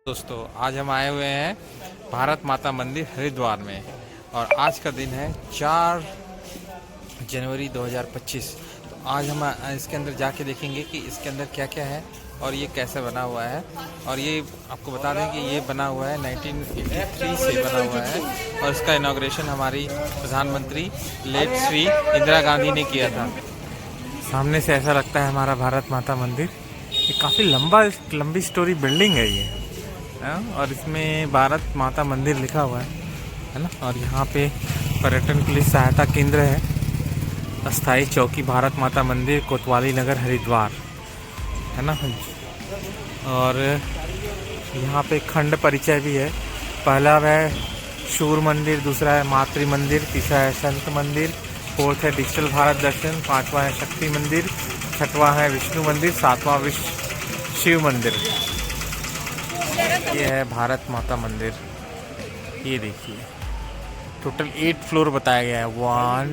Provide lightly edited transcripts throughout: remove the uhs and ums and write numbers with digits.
दोस्तों, आज हम आए हुए हैं भारत माता मंदिर हरिद्वार में। और आज का दिन है 4 जनवरी 2025। तो आज हम इसके अंदर जाके देखेंगे कि इसके अंदर क्या क्या है और ये कैसे बना हुआ है। और ये आपको बता दें कि ये बना हुआ है 1983 से बना हुआ है और इसका इनॉग्रेशन हमारी प्रधानमंत्री लेट श्री इंदिरा गांधी ने किया था। सामने से ऐसा लगता है हमारा भारत माता मंदिर। ये काफ़ी लंबी स्टोरी बिल्डिंग है ये, और इसमें भारत माता मंदिर लिखा हुआ है ना। और यहाँ पे पर्यटन के लिए सहायता केंद्र है, अस्थाई चौकी भारत माता मंदिर कोतवाली नगर हरिद्वार, है ना। और यहाँ पे खंड परिचय भी है। पहला है शूर मंदिर, दूसरा है मातृ मंदिर, तीसरा है संत मंदिर, फोर्थ है डिजिटल भारत दर्शन, पांचवा है शक्ति मंदिर, छठवां है विष्णु मंदिर, सातवां शिव मंदिर। ये है भारत माता मंदिर। ये देखिए टोटल 8 फ्लोर बताया गया है। 1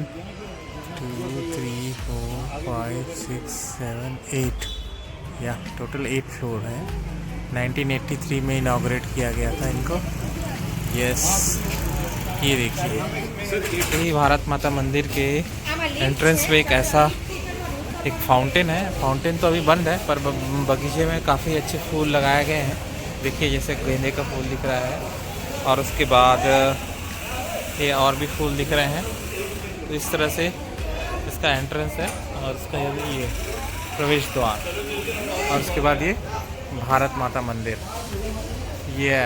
2 3 4 5 6 7 8 या टोटल 8 फ्लोर है। 1983 में इनॉग्रेट किया गया था इनको। यस, ये देखिए ये भारत माता मंदिर के एंट्रेंस पे एक ऐसा एक फाउंटेन है। फाउंटेन तो अभी बंद है, पर बगीचे में काफ़ी अच्छे फूल लगाए गए हैं। देखिए जैसे गेंदे का फूल दिख रहा है और उसके बाद ये और भी फूल दिख रहे हैं। तो इस तरह से इसका एंट्रेंस है और इसका ये प्रवेश द्वार। और उसके बाद ये भारत माता मंदिर ये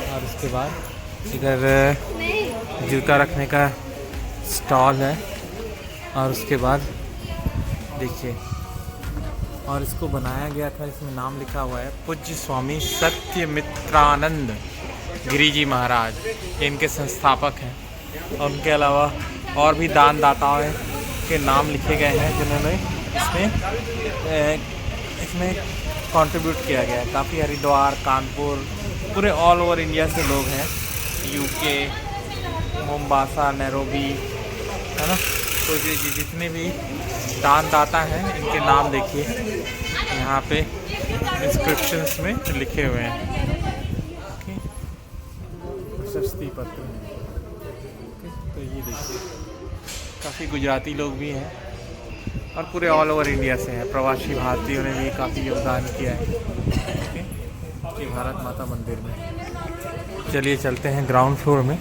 और उसके बाद इधर जूता रखने का स्टॉल है। और उसके बाद देखिए, और इसको बनाया गया था, इसमें नाम लिखा हुआ है पूज्य स्वामी सत्यमित्रानंद गिरी जी महाराज, इनके संस्थापक हैं। और उनके अलावा और भी दानदाताओं के नाम लिखे गए हैं जिन्होंने इसमें कंट्रीब्यूट किया गया है। काफ़ी हरिद्वार, कानपुर, पूरे ऑल ओवर इंडिया से लोग हैं, यूके, मोम्बासा, नैरोबी, है ना। तो जितने भी दानदाता हैं इनके नाम देखिए यहाँ पे इंस्क्रिप्शंस में लिखे हुए हैं। ओके, प्रशस्ति पत्र। ओके, तो ये देखिए काफ़ी गुजराती लोग भी हैं और पूरे ऑल ओवर इंडिया से हैं। प्रवासी भारतीयों ने भी काफ़ी योगदान किया है ओके भारत माता मंदिर में। चलिए चलते हैं ग्राउंड फ्लोर में।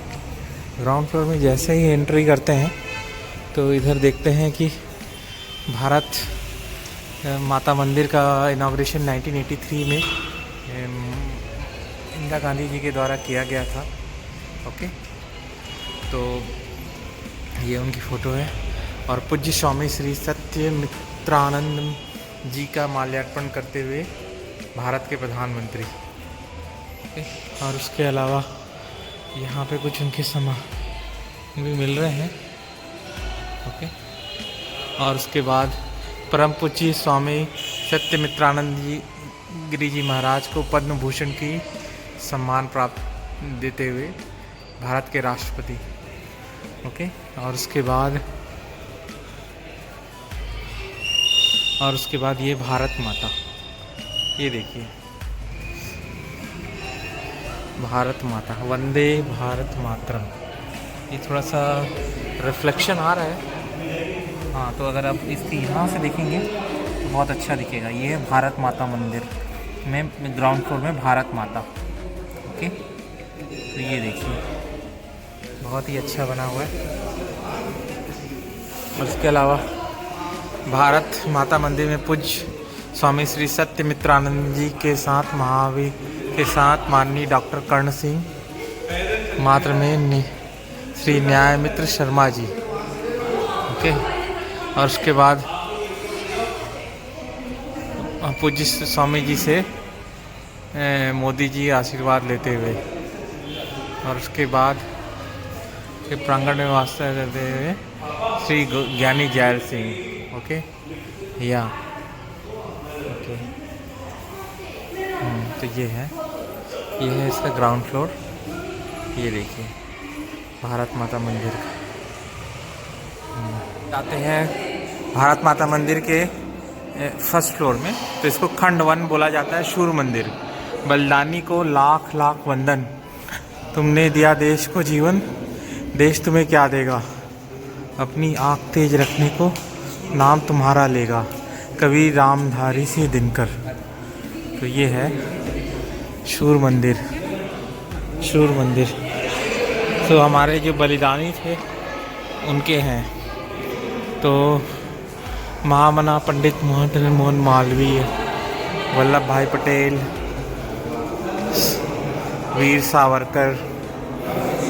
ग्राउंड फ्लोर में जैसे ही एंट्री करते हैं तो इधर देखते हैं कि भारत माता मंदिर का इनॉग्रेशन 1983 में इंदिरा गांधी जी के द्वारा किया गया था। ओके, तो ये उनकी फ़ोटो है और पूज्य स्वामी श्री सत्यमित्रानंद जी का माल्यार्पण करते हुए भारत के प्रधानमंत्री। ओके, और उसके अलावा यहाँ पे कुछ उनके सामान भी मिल रहे हैं। ओके, और उसके बाद परम पूज्य स्वामी सत्यमित्रानंद जी गिरी जी महाराज को पद्म भूषण की सम्मान प्राप्त देते हुए भारत के राष्ट्रपति। ओके, और उसके बाद ये भारत माता, ये देखिए भारत माता, वंदे भारत मातरम। ये थोड़ा सा रिफ्लेक्शन आ रहा है, हाँ। तो अगर आप इसकी यहाँ से देखेंगे तो बहुत अच्छा दिखेगा। ये है भारत माता मंदिर में ग्राउंड फ्लोर में भारत माता। ओके, तो ये देखिए बहुत ही अच्छा बना हुआ है। और इसके अलावा भारत माता मंदिर में पूज्य स्वामी श्री सत्यमित्रानंद जी के साथ महावीर के साथ माननीय डॉक्टर कर्ण सिंह, मातृ में श्री न्यायमित्र शर्मा जी। ओके, और उसके बाद पूज्य स्वामी जी से मोदी जी आशीर्वाद लेते हुए, और उसके बाद प्रांगण में वास्ता देते हुए श्री ज्ञानी जैल सिंह। ओके, या ओके, तो ये है इसका ग्राउंड फ्लोर। ये देखिए भारत माता मंदिर का। जाते हैं भारत माता मंदिर के फर्स्ट फ्लोर में। तो इसको खंड 1 बोला जाता है, सूर्य मंदिर। बलिदानी को लाख लाख वंदन, तुमने दिया देश को जीवन, देश तुम्हें क्या देगा, अपनी आँख तेज रखने को नाम तुम्हारा लेगा, कवि रामधारी सिंह दिनकर। तो ये है सूर्य मंदिर, सूर्य मंदिर। तो हमारे जो बलिदानी थे उनके हैं। तो महामना पंडित मोहन मालवीय, वल्लभ भाई पटेल, वीर सावरकर,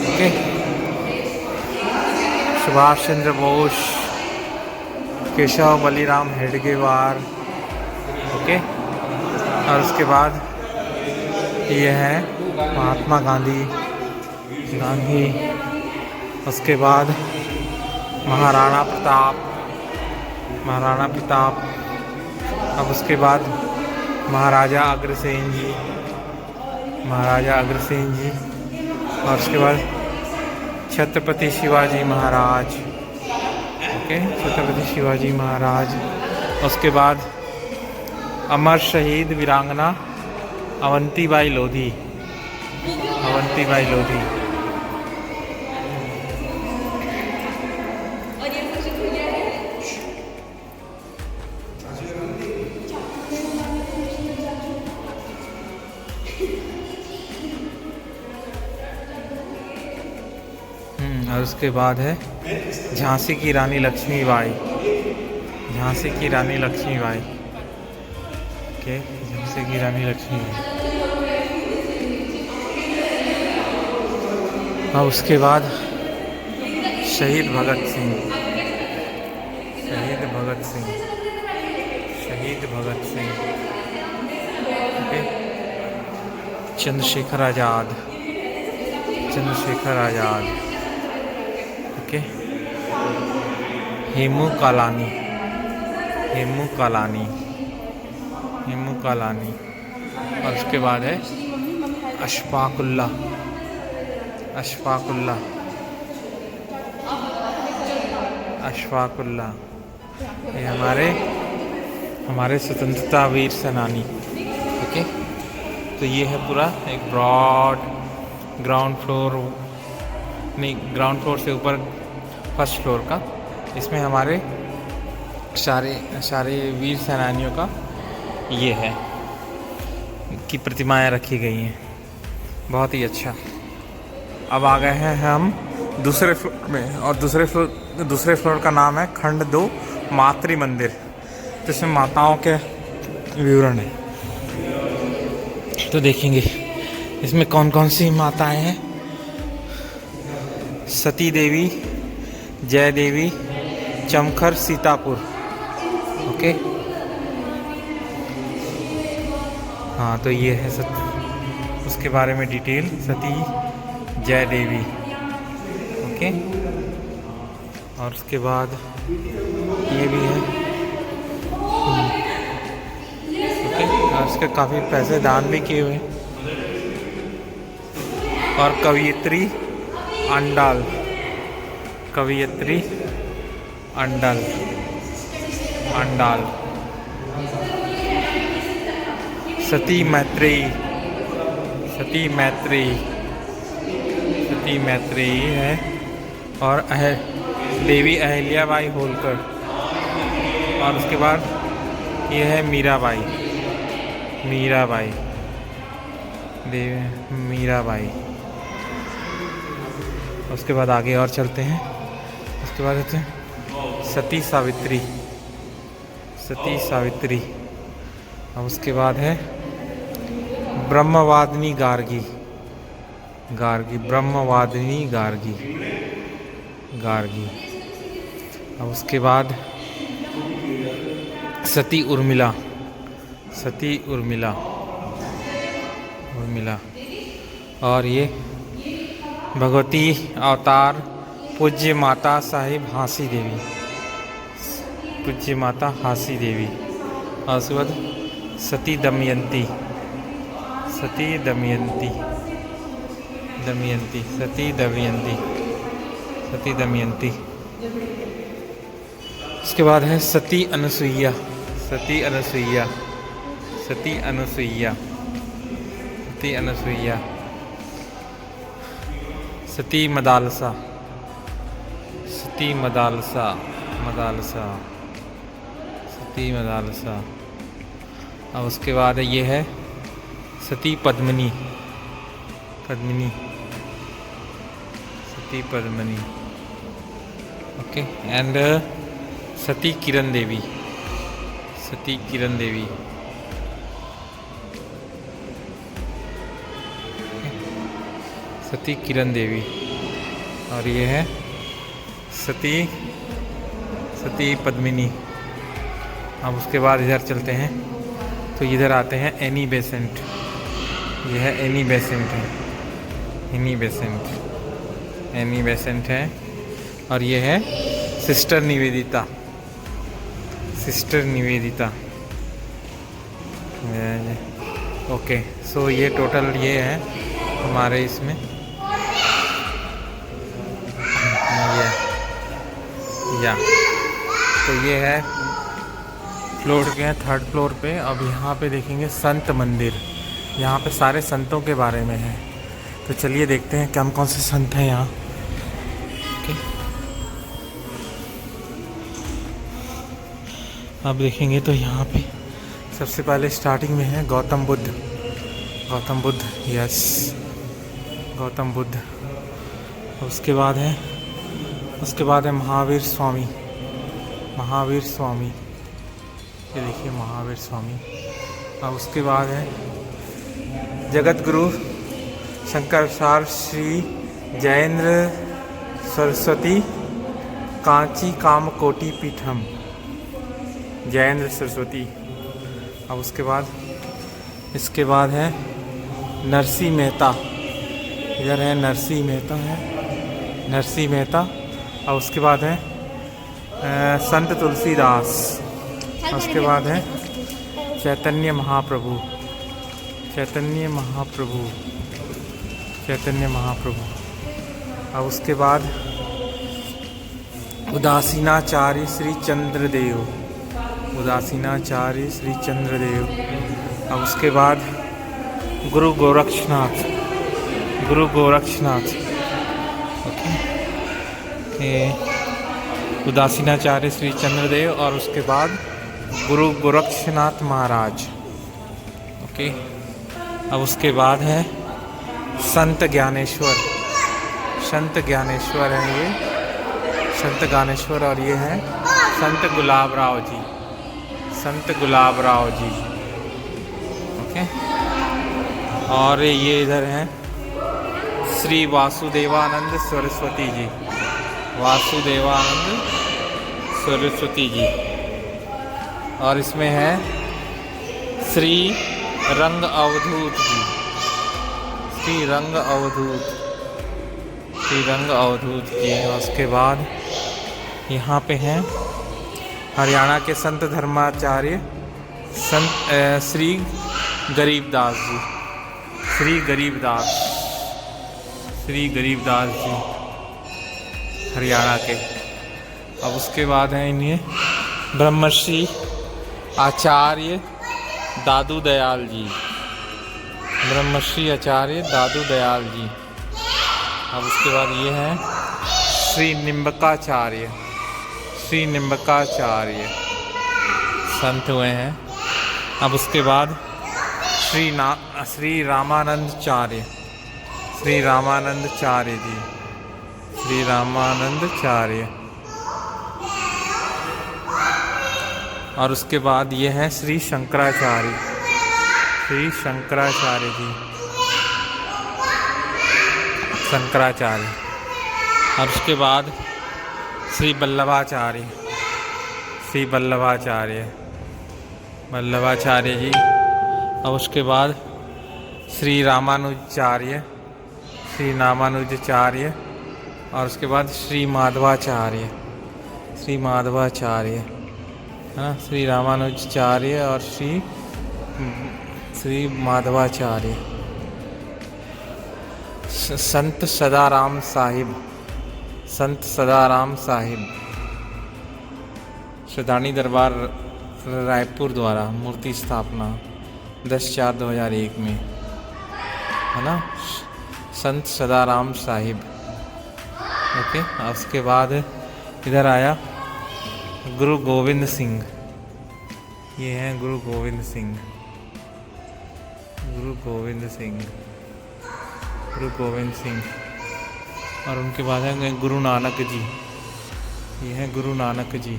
ओके, सुभाष चंद्र बोस, केशव बलिराम हेडगेवार, ओके। और उसके बाद ये है महात्मा गांधी। उसके बाद महाराणा प्रताप। अब उसके बाद महाराजा अग्रसेन जी। और उसके बाद छत्रपति शिवाजी महाराज, ओके, छत्रपति शिवाजी महाराज। उसके बाद अमर शहीद वीरांगना अवंतीबाई लोधी। और उसके बाद है झांसी की रानी लक्ष्मीबाई। ओके, झांसी की रानी लक्ष्मीबाई। और उसके बाद शहीद भगत सिंह। ओके, चंद्रशेखर आज़ाद। ओके, हेमू कालानी। और उसके बाद है अशफाकुल्ला। ये हमारे स्वतंत्रता वीर सेनानी। ओके, तो ये है पूरा एक ब्रॉड ग्राउंड फ्लोर से ऊपर फर्स्ट फ्लोर का। इसमें हमारे सारे वीर सेनानियों का ये है की प्रतिमाएं रखी गई हैं। बहुत ही अच्छा। अब आ गए हैं हम दूसरे फ्लोर में, और दूसरे फ्लोर का नाम है खंड 2 मातृ मंदिर। तो इसमें माताओं के विवरण है। तो देखेंगे इसमें कौन कौन सी माताएं हैं। सती देवी, जय देवी, चमखर, सीतापुर। ओके, हाँ, तो ये है उसके बारे में डिटेल। सती, जय देवी, ओके। और उसके बाद ये भी है, ओके। और उसके काफ़ी पैसे दान भी किए हुए। और कवयित्री अंडाल। सती मैत्रेयी है। और देवी अहिल्याबाई होलकर। और उसके बाद ये है मीराबाई। उसके बाद आगे और चलते हैं। उसके बाद होते हैं सती सावित्री। और उसके बाद है ब्रह्मवादिनी गार्गी। और उसके बाद सती उर्मिला। और ये भगवती अवतार पूज्य माता साहिब हाँसी देवी। और उसके बाद सती दमयंती। उसके बाद है सती सती अनुसुईया, सती अनुसुईया, सती अनुसुईया, सती मदालसा, सती मदालसा, मदालसा, सती मदालसा। और उसके बाद ये है सती पद्मिनी, पद्मिनी, सती पद्मिनी। ओके, एंड सती किरण देवी, सती किरण देवी। सती किरण देवी। और ये है सती, सती पद्मिनी। अब उसके बाद इधर चलते हैं तो इधर आते हैं एनी बेसेंट। यह है एनी बेसेंट है, एनी बेसेंट, एनी बेसेंट है। और ये है sister Nivedita, sister Nivedita. Okay, so ये टोटल ये है हमारे इसमें। या तो ये है फ्लोर के हैं, 3rd फ्लोर पे। अब यहाँ पे देखेंगे संत मंदिर। यहाँ पे सारे संतों के बारे में है, तो चलिए देखते हैं कौन कौन से संत हैं यहाँ। ओके, अब देखेंगे तो यहाँ पे सबसे पहले स्टार्टिंग में है गौतम बुद्ध, गौतम बुद्ध, यस, गौतम बुद्ध। उसके बाद है महावीर स्वामी, महावीर स्वामी, ये देखिए महावीर स्वामी। और उसके बाद है जगत गुरु शंकराचार्य श्री जयेंद्र सरस्वती कांची कामकोटि पीठम, जयेंद्र सरस्वती। अब उसके बाद इसके बाद है नरसी मेहता, इधर है नरसी मेहता, है नरसी मेहता। और उसके बाद है संत तुलसीदास। उसके बाद है चैतन्य महाप्रभु, चैतन्य महाप्रभु, चैतन्य महाप्रभु। और उसके बाद उदासीनाचार्य श्री चंद्रदेव, उदासीनाचार्य श्री चंद्रदेव। अब उसके बाद गुरु गोरक्षनाथ, गुरु गोरक्षनाथ। ओके, उदासीनाचार्य श्री चंद्रदेव। और उसके बाद गुरु गोरक्षनाथ महाराज। ओके, अब उसके बाद है संत ज्ञानेश्वर, संत ज्ञानेश्वर है ये, संत ज्ञानेश्वर। और ये है संत गुलाब राव जी, संत गुलाब राव जी। ओके, और ये इधर हैं श्री वासुदेवानंद सरस्वती जी, वासुदेवानंद सरस्वती जी। और इसमें है श्री रंग अवधूत जी, श्री रंग अवधूत, श्री रंग अवधूत जी। और उसके बाद यहाँ पे हैं हरियाणा के संत धर्माचार्य संत श्री गरीबदास जी, श्री गरीबदास, श्री गरीबदास जी हरियाणा के। अब उसके बाद हैं इन्हें ब्रह्मश्री आचार्य दादू दयाल जी, ब्रह्मश्री आचार्य दादू दयाल जी। अब उसके बाद ये हैं श्री निम्बकाचार्य, श्री निम्बकाचार्य संत हुए हैं। अब उसके बाद श्री रामानंदचार्य, श्री रामानंदचार्य जी, श्री रामानंदचार्य। और उसके बाद ये है श्री शंकराचार्य, श्री शंकराचार्य जी, शंकराचार्य। और उसके बाद श्री वल्लभाचार्य, श्री वल्लभाचार्य, वल्लभाचार्य जी। और उसके बाद श्री रामानुजाचार्य, श्री रामानुजाचार्य। और उसके बाद श्री माधवाचार्य, श्री माधवाचार्य, हाँ, श्री रामानुजाचार्य और श्री माधवाचार्य। संत सदाराम साहिब, संत सदाराम साहिब, श्रद्धानी दरबार रायपुर द्वारा मूर्ति स्थापना 10/4/2001 में, है ना, संत सदाराम साहिब। ओके, उसके बाद इधर आया गुरु गोविंद सिंह। ये हैं गुरु गोविंद सिंह, गुरु गोविंद सिंह, गुरु गोविंद सिंह। और उनके बाद है गुरु नानक जी। ये हैं गुरु नानक जी,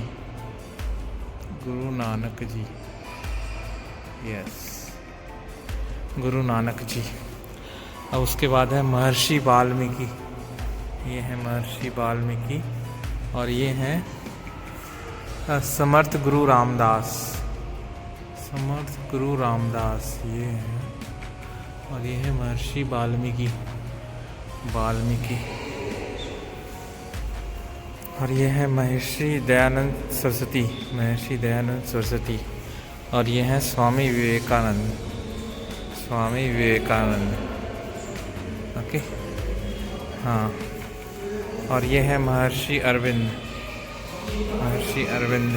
गुरु नानक जी, यस, गुरु नानक जी। अब उसके बाद है महर्षि वाल्मीकि। ये है महर्षि वाल्मीकि। और ये हैं समर्थ गुरु रामदास, समर्थ गुरु रामदास, ये हैं। और ये है महर्षि वाल्मीकि, वाल्मीकि। और ये है महर्षि दयानंद सरस्वती, महर्षि दयानंद सरस्वती। और ये हैं स्वामी विवेकानंद, स्वामी विवेकानंद। ओके, हाँ। और ये है महर्षि अरविंद, महर्षि अरविंद।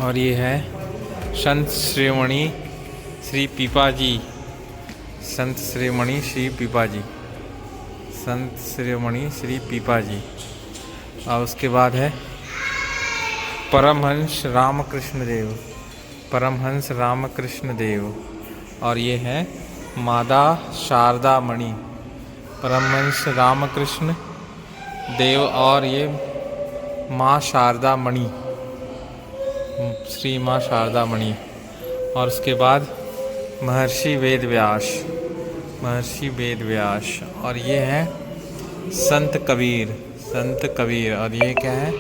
और ये है संत शिरोमणि श्री पीपाजी, संत शिरोमणि श्री पीपाजी, संत शिरोमणि श्री पीपाजी। और उसके बाद है परमहंस रामकृष्ण देव, परमहंस रामकृष्ण देव। और ये है मादा शारदा मणि, परमहंस रामकृष्ण देव। और ये माँ शारदा मणि, श्री माँ शारदा मणि। और उसके बाद महर्षि वेद व्यास, महर्षि वेद व्यास। और ये है संत कबीर, संत कबीर। और ये क्या है,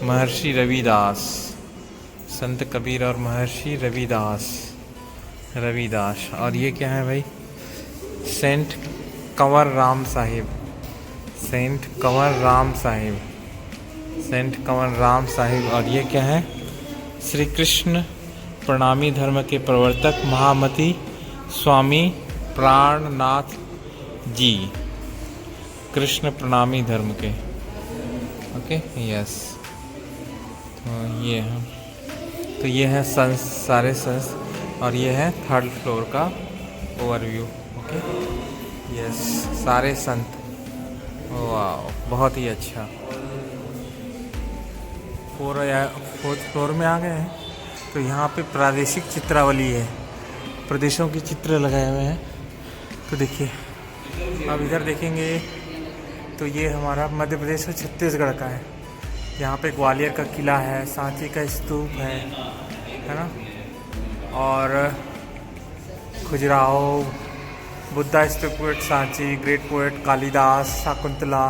महर्षि रविदास, संत कबीर और महर्षि रविदास, रविदास। और ये क्या है भाई, saint Kanwar Ram Sahib, saint Kanwar Ram Sahib, saint Kanwar Ram Sahib. और ये क्या है, श्री कृष्ण प्रणामी धर्म के प्रवर्तक महामती स्वामी प्राणनाथ जी, कृष्ण प्रणामी धर्म के। Okay, yes. तो ये है संस, सारे संस। और ये है 3rd फ्लोर का ओवरव्यू। ओके, यस, सारे संत। वाह, बहुत ही अच्छा। 4th फ्लोर में आ गए हैं। तो यहाँ पे प्रादेशिक चित्रावली है, प्रदेशों के चित्र लगाए हुए हैं। तो देखिए, अब इधर देखेंगे तो ये हमारा मध्य प्रदेश और छत्तीसगढ़ का है। यहाँ पे ग्वालियर का किला है, सांची का स्तूप है ना। और Khajuraho, Buddha stupa Sanchi, great poet Kalidas, Shakuntala,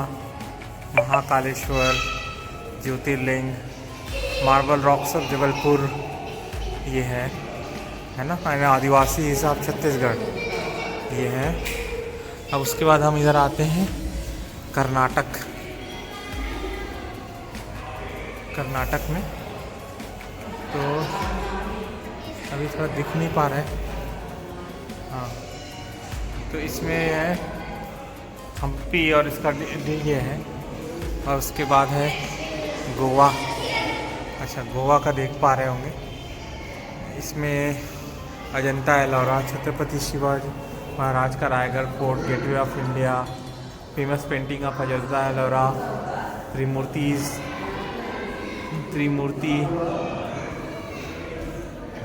Mahakaleshwar, Jyotirlinga, marble rocks of Jabalpur, ये है ना, आदिवासी हिसाब छत्तीसगढ़, ये है। अब उसके बाद हम इधर आते हैं कर्नाटक, कर्नाटक में। तो अभी थोड़ा दिख नहीं पा रहा है, हाँ। तो इसमें है हम्पी और इसका ये है। और उसके बाद है गोवा। अच्छा, गोवा का देख पा रहे होंगे। इसमें अजंता एलोरा, छत्रपति शिवाजी महाराज का Raigad fort, gateway of India, famous painting of Ajanta Ellora, Trimurti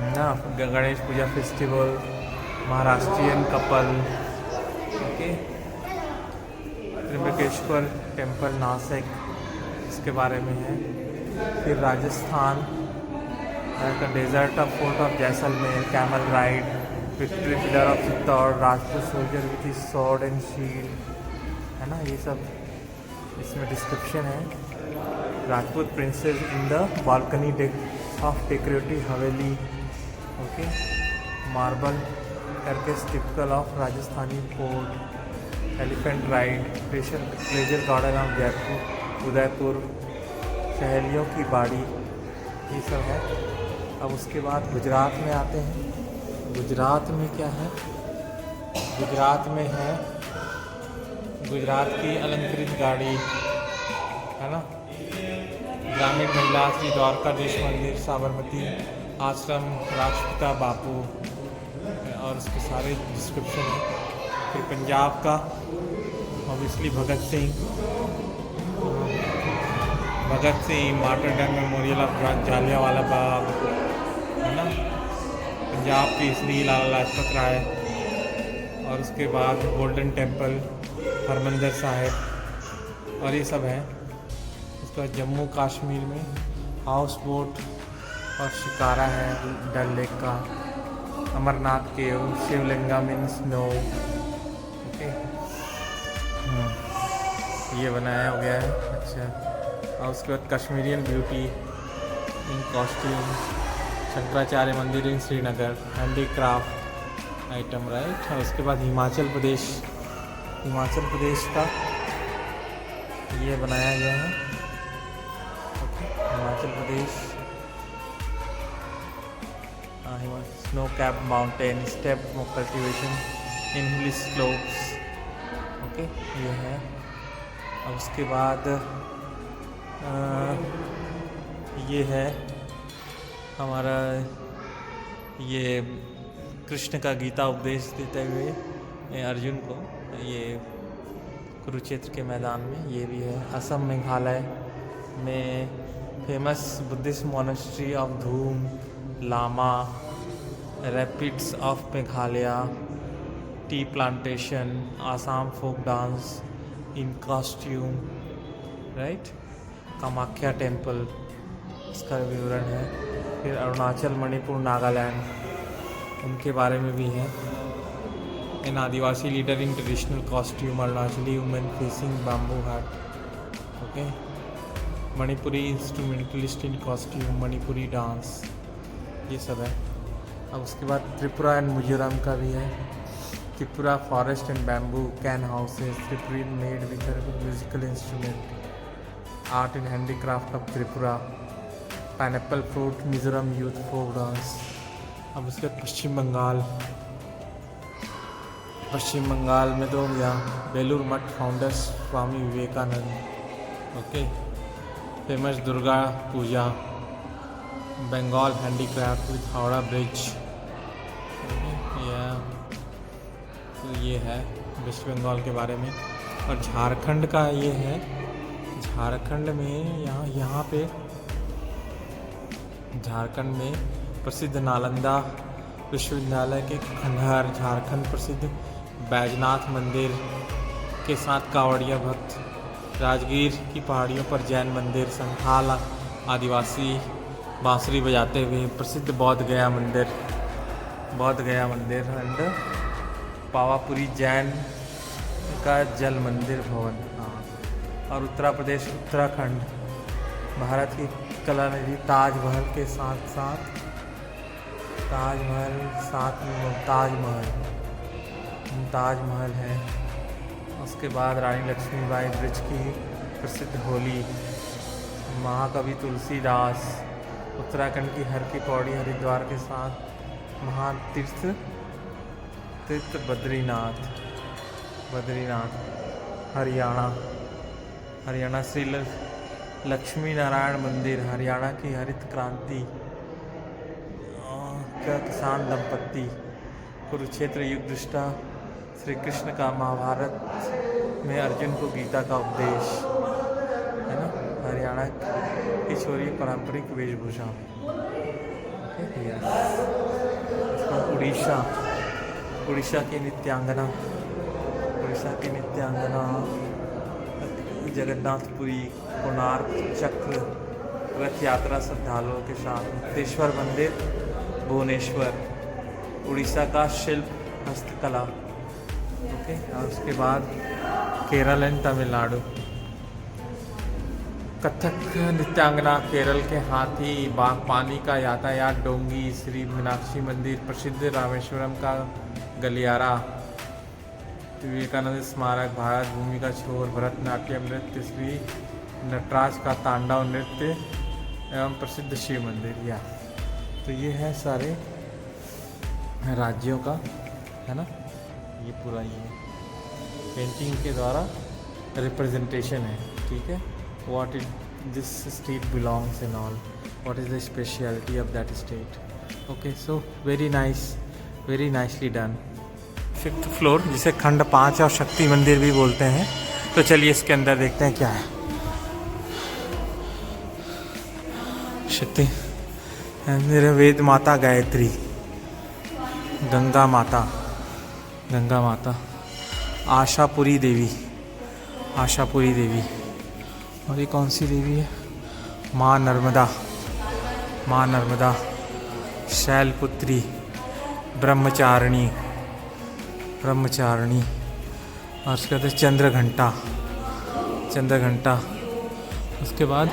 ना, Ganesh Puja festival, Maharashtrian couple, okay, Trimbakeshwar temple Nashik, इसके बारे में है। फिर राजस्थान का desert of fort of Jaisalmer, camel ride, victory pillar of Chittor, Rajput soldier with his sword and shield, है ना, ये सब इसमें डिस्क्रिप्शन है। Rajput princess in the balcony deck of decorative haveli, okay, marble turquoise typical of Rajasthani fort, elephant ride, pleasure garden of Jaipur, Udaipur, सहेलियों की बाड़ी, ये सब है। अब उसके बाद गुजरात में आते हैं। गुजरात में क्या है, गुजरात में है गुजरात की अलंकृत गाड़ी, है ना, ग्रामीण महिला श्री द्वारकाधीश मंदिर, साबरमती आश्रम, राष्ट्रपिता बापू और उसके सारे डिस्क्रिप्शन है। फिर पंजाब का obviously Bhagat Singh martyrdom memorial of Jallianwala Bagh, है ना। पंजाब की इसलिए लाला लाजपत राय, और उसके बाद गोल्डन टेम्पल, हरमंदिर साहिब, और ये सब है। उसके बाद जम्मू कश्मीर में हाउस बोट और शिकारा है डल लेक का, अमरनाथ केव, शिवलिंगम इन स्नो, ओके। ये बनाया हो गया है, अच्छा। और उसके बाद कश्मीरियन ब्यूटी इन कॉस्ट्यूम, शंकराचार्य मंदिर इन श्रीनगर, हैंडीक्राफ्ट आइटम, राइट। और उसके बाद हिमाचल प्रदेश का ये बनाया गया है, okay. Himachal Pradesh snow cap mountain, step cultivation in hill slopes, okay, ये है। और उसके बाद ये है हमारा, ये कृष्ण का गीता उपदेश देते हुए अर्जुन को, ये कुरुक्षेत्र के मैदान में, ये भी है। असम मेघालय में famous Buddhist monastery of Dhoom Lama, rapids of Meghalaya, tea plantation, Assam folk dance in costume, right. Kamakhya temple, इसका विवरण है। फिर अरुणाचल, मणिपुर, नागालैंड, उनके बारे में भी है। An Adivasi leader in traditional costume, Arunachali women facing bamboo hut, okay. Manipuri instrumentalist in costume, Manipuri dance, ये सब है। अब उसके बाद त्रिपुरा एंड मिजोरम का भी है। Tripura forest and bamboo cane houses, Tripuri made with musical instrument, art and handicraft of Tripura, pineapple fruit, Mizoram youth folk dance. अब उसके बाद पश्चिम बंगाल में तो यहाँ Belur Math founders Swami Vivekananda, okay. Famous Durga Puja, Bengal handicraft with Howrah bridge, या तो ये है वेस्ट बंगाल के बारे में। और झारखंड का ये है, झारखंड में यहाँ पे झारखंड में प्रसिद्ध नालंदा विश्वविद्यालय के खंडहर, झारखंड प्रसिद्ध बैजनाथ मंदिर के साथ कांवड़िया भक्त, राजगीर की पहाड़ियों पर जैन मंदिर, संथाल आदिवासी बांसुरी बजाते हुए प्रसिद्ध बोध गया मंदिर एंड पावापुरी जैन का जल मंदिर भवन, हाँ। और उत्तर प्रदेश, उत्तराखंड भारत की कला निधि, ताजमहल के साथ ताजमहल है। उसके बाद रानी लक्ष्मीबाई ब्रिज की प्रसिद्ध होली, महाकवि तुलसीदास, उत्तराखंड की हर की पौड़ी, हरिद्वार के साथ महान तीर्थ बद्रीनाथ, हरियाणा श्री लक्ष्मी नारायण मंदिर, हरियाणा की हरित क्रांति का किसान दंपत्ति, कुरुक्षेत्र युग दृष्टा, श्री कृष्ण का महाभारत में अर्जुन को गीता का उपदेश, है ना। हरियाणा की छोरी पारंपरिक वेशभूषा, उड़ीसा की नृत्यांगना, जगन्नाथपुरी, कोणार्क चक्र रथ यात्रा श्रद्धालुओं के साथ, मुक्तेश्वर मंदिर, भुवनेश्वर, उड़ीसा का शिल्प हस्तकला, ओके। और उसके बाद केरल एंड तमिलनाडु, कथक नृत्यांगना, केरल के हाथी, बागपानी का यातायात, डोंगी, श्री मीनाक्षी मंदिर, प्रसिद्ध रामेश्वरम का गलियारा, विवेकानंद स्मारक, भारत भूमि का छोर, भरतनाट्यम नृत्य, श्री नटराज का तांडव नृत्य एवं प्रसिद्ध शिव मंदिर, या तो ये है सारे राज्यों का, है ना। ये पूरा ये पेंटिंग के द्वारा रिप्रेजेंटेशन है, ठीक है। What it this street belongs and all, what is the speciality of that state. Okay, so very nice, very nicely done. 5th floor जिसे खंड 5 और शक्ति मंदिर भी बोलते हैं। तो चलिए इसके अंदर देखते हैं क्या है। शक्ति मंदिर, वेद माता गायत्री, गंगा माता, गंगा माता, आशापुरी देवी, आशापुरी देवी, और ये कौन सी देवी है? माँ नर्मदा, माँ नर्मदा, शैलपुत्री, ब्रह्मचारिणी, ब्रह्मचारिणी, और उसके बाद चंद्र घंटा, चंद्र घंटा, उसके बाद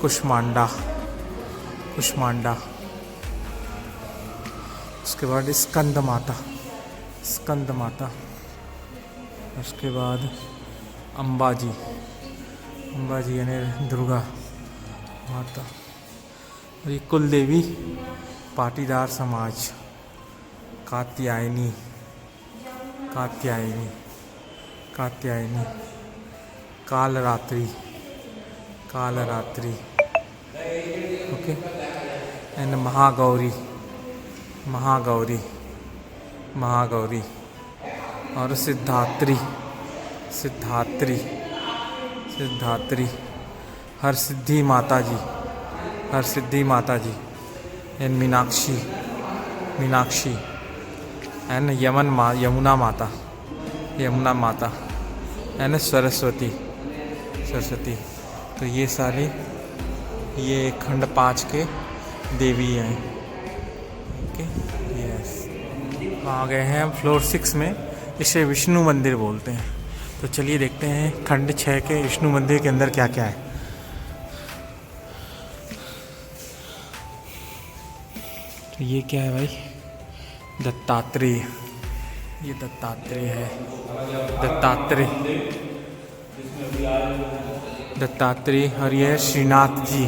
कुष्मांडा, कुष्मांडा, उसके बाद स्कंद माता, स्कंद माता, उसके बाद अंबाजी, अंबाजी यानी दुर्गा माता, और ये कुल देवी पाटीदार समाज, कात्यायनी, कात्यायनी, कात्यायनी, कालरात्रि, कालरात्रि, ओके, एंड महागौरी, महागौरी, महागौरी, और सिद्धात्री, सिद्धात्री, सिद्धात्री, हर सिद्धि माता जी, हर सिद्धि माता जी, एंड मीनाक्षी, मीनाक्षी, एंड यमुना माता, यमुना माता, एंड सरस्वती, सरस्वती। तो ये सारे ये खंड 5 के देवी हैं। ओके, यस, आ गए हैं हम फ्लोर 6 में, इसे विष्णु मंदिर बोलते हैं। तो चलिए देखते हैं खंड 6 के विष्णु मंदिर के अंदर क्या क्या है। तो ये क्या है भाई? दत्तात्रेय, ये दत्तात्रेय है, दत्तात्रेय, दत्तात्रेय, और ये है श्रीनाथ जी,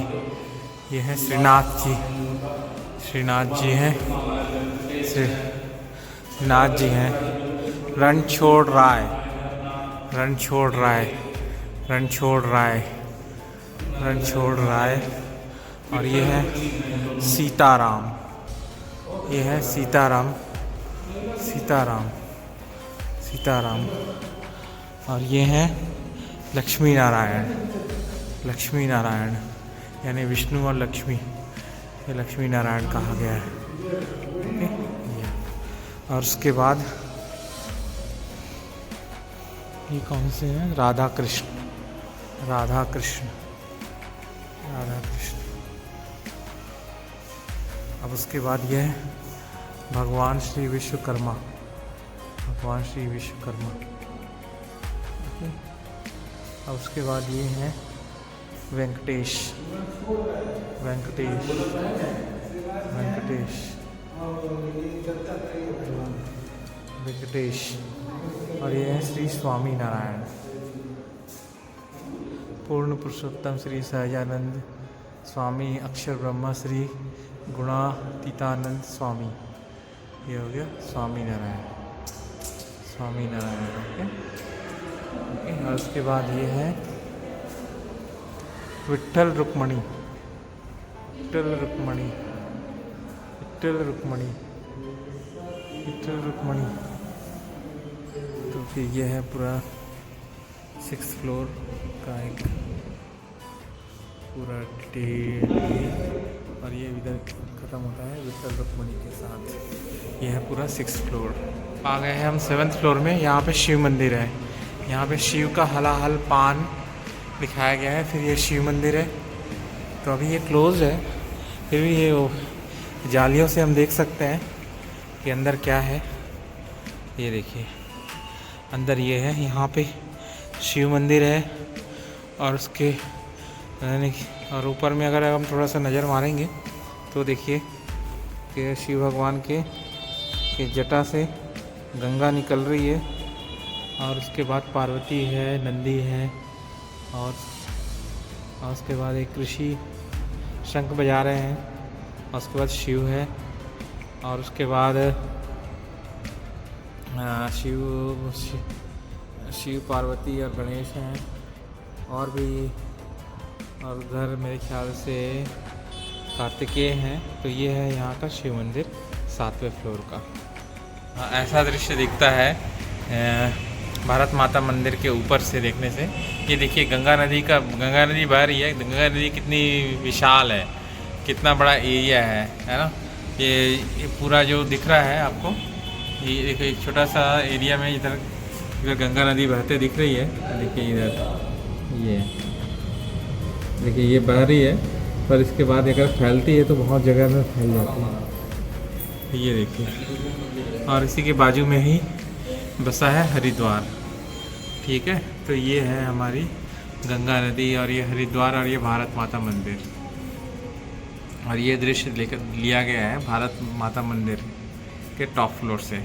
ये है श्रीनाथ जी, श्रीनाथ जी हैं, श्रीनाथ जी हैं, रणछोड़ राय, रणछोड़ राय, रणछोड़ राय, रणछोड़ राय, और ये है सीताराम, ये है सीताराम, सीताराम, सीताराम, और ये हैं लक्ष्मी नारायण, लक्ष्मी नारायण, यानी विष्णु और लक्ष्मी, ये लक्ष्मी नारायण कहा गया है। ओके, और उसके बाद ये कौन से हैं? राधा कृष्ण, राधा कृष्ण, राधा कृष्ण। अब उसके बाद ये है भगवान श्री विश्वकर्मा, भगवान श्री विश्वकर्मा। ओके, अब उसके बाद ये हैं वेंकटेश, वेंकटेश, वेंकटेश, वेंकटेश, और ये है श्री स्वामी नारायण, पूर्ण पुरुषोत्तम श्री सहजानंद स्वामी, अक्षर ब्रह्मा श्री गुणातीतानंद स्वामी। ये हो गया स्वामी नारायण, स्वामी नारायण। ओके, और उसके बाद ये है विट्ठल रुक्मणी, विट्ठल रुक्मणी, विट्ठल रुक्मणी, विट्ठल रुक्मणी। तो फिर ये है पूरा 6th फ्लोर का एक पूरा डिटेल, और ये इधर ख़त्म होता है विट्ठल रुक्मणी के साथ। ये है पूरा 6th फ्लोर। आ गए हैं हम 7th फ्लोर में। यहाँ पे शिव मंदिर है, यहाँ पे शिव का हलाहल पान दिखाया गया है। फिर ये शिव मंदिर है, तो अभी ये क्लोज है, फिर भी ये जालियों से हम देख सकते हैं कि अंदर क्या है। ये देखिए अंदर ये है, यहाँ पे शिव मंदिर है, और उसके और ऊपर में अगर हम थोड़ा सा नज़र मारेंगे तो देखिए कि शिव भगवान के जटा से गंगा निकल रही है, और उसके बाद पार्वती है, नंदी है, और उसके बाद एक ऋषि शंख बजा रहे हैं, और उसके बाद शिव है, और उसके बाद शिव पार्वती और गणेश हैं, और और उधर मेरे ख्याल से कार्तिकेय हैं। तो ये है यहाँ का शिव मंदिर 7वें फ्लोर का। ऐसा दृश्य दिखता है भारत माता मंदिर के ऊपर से देखने से। ये देखिए गंगा नदी बह रही है। गंगा नदी कितनी विशाल है, कितना बड़ा एरिया है ना। ये पूरा जो दिख रहा है आपको, ये देखिए एक छोटा सा एरिया में इधर गंगा नदी बहते दिख रही है। देखिए इधर ये देखिए ये बह रही है, पर इसके बाद अगर फैलती है तो बहुत जगह में फैल जाती है। ये देखिए, और इसी के बाजू में ही बसा है हरिद्वार। ठीक है, तो ये है हमारी गंगा नदी और ये हरिद्वार और ये भारत माता मंदिर। और ये दृश्य लिया गया है भारत माता मंदिर के टॉप फ्लोर से।